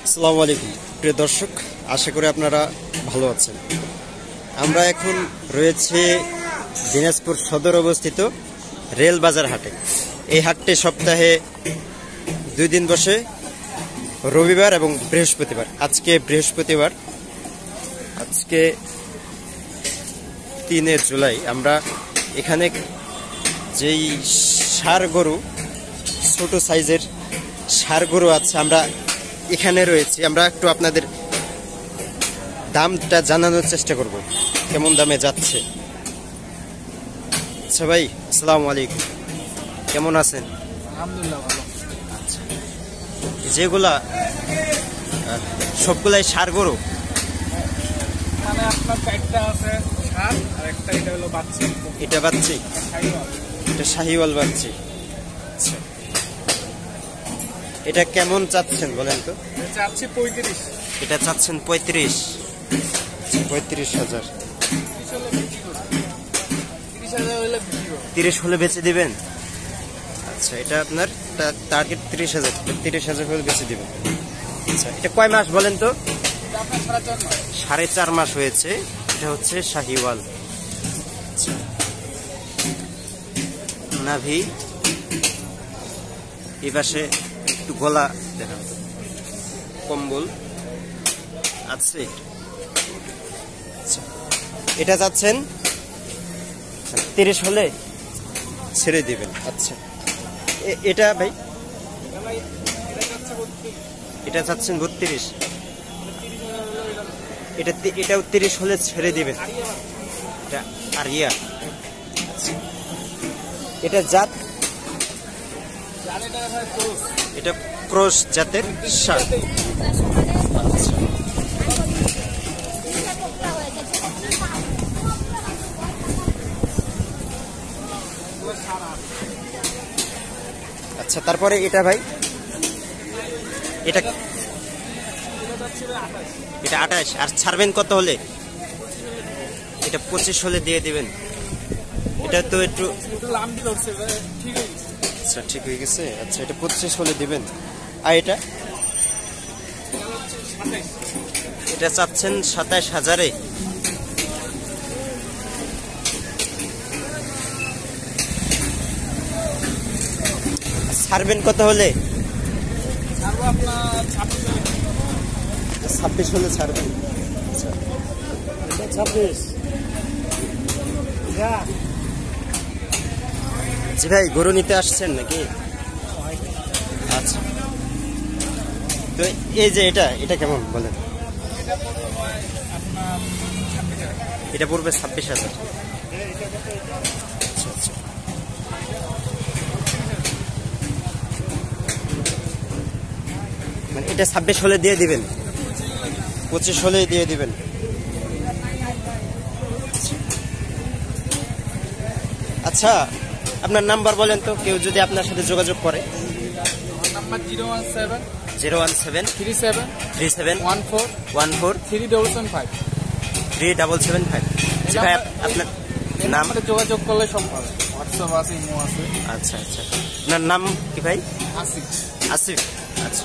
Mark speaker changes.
Speaker 1: আসসালামু আলাইকুম প্রিয় দর্শক, আশা করি আপনারা ভালো আছেন। আমরা এখন রয়েছে দিনাজপুর সদর অবস্থিত রেল বাজার হাটে। এই হাটটি সপ্তাহে 2 দিন বসে, রবিবার এবং বৃহস্পতিবার। আজকে বৃহস্পতিবার, আজকে 3 জুলাই। আমরা এখানে যেই ষাঁড় গরু, ছোট সাইজের ষাঁড় গরু আছে, আমরা এখানে রয়েছি। আমরা একটু আপনাদের দামটা জানানোর চেষ্টা করব, কেমন দামে যাচ্ছে। আচ্ছা ভাই, আসসালামু আলাইকুম, কেমন আছেন?
Speaker 2: আলহামদুলিল্লাহ ভালো।
Speaker 1: আচ্ছা, যেগুলা সবগুলাই ষাঁড় গরু?
Speaker 2: মানে আপনার 4টা আছে ষাঁড়, আর একটা এটা হলো বাচ্চা।
Speaker 1: এটা বাচ্চি,
Speaker 2: শাহিওয়াল।
Speaker 1: এটা শাহিওয়াল বাচ্চি। আচ্ছা, এটা কেমন চাচ্ছেন বলেন তো?
Speaker 2: চাচ্ছি 35।
Speaker 1: এটা চাচ্ছেন 35? 35,000।
Speaker 2: 30,000 হলে বিক্রি করব।
Speaker 1: 30 হলে বেচে দিবেন? আচ্ছা, এটা আপনার টার্গেট 30,000। 30,000 হলে বেচে দিবেন। আচ্ছা, এটা কয় মাস বলেন তো?
Speaker 2: এটা আপনার 4.5 মাস।
Speaker 1: 4.5 মাস হয়েছে। এটা হচ্ছে শাহিওয়াল। আচ্ছা, নাভি এই পাশে একটু গলা দেখান, কম্বল আছে। আচ্ছা, এটা যাচ্ছেন 30 হলে ছেড়ে দিবেন। আচ্ছা, এটা ভাই? এটা চাচ্ছেন 32। এটাও 30 হলে ছেড়ে দিবেন। এটা আরিয়া। আচ্ছা, এটা জাত? এটা ক্রস জাতের ষাঁড়। আচ্ছা, আচ্ছা, তারপরে এটা ভাই? এটা 28। আর ছাড়বেন কত হলে? এটা 25 হলে দিয়ে দিবেন। এটা তো একটু আচ্ছা, ঠিক হয়ে গেছে। আচ্ছা, এটা 25 হলে দিবেন। আর এটা? এটা চাচ্ছেন 27,000-এ। ছাড়বেন কত হলে? 26 হলে ছাড়বেন। আচ্ছা, 26। জি ভাই, গরু নিতে আসছেন নাকি? আচ্ছা, তো এই যে এটা কেমন বলেন? এটা পড়বে 26,000। আচ্ছা, আচ্ছা, মানে এটা 26 হলে দিয়ে দিবেন? 25 হলেই দিয়ে দিবেন। আচ্ছা, আপনার নাম্বার বলেন তো, কেউ যদি আপনার সাথে যোগাযোগ করে।
Speaker 2: নাম্বার 017
Speaker 1: 37
Speaker 2: 14 3775
Speaker 1: 3775। জি ভাই, আপনার নাম?
Speaker 2: যোগাযোগ করলে সব পাবে। হোয়াটসঅ্যাপ আছে, ইমো আছে।
Speaker 1: আচ্ছা, আচ্ছা, আপনার নাম কি ভাই?
Speaker 2: আসিফ।
Speaker 1: আসিফ। আচ্ছা।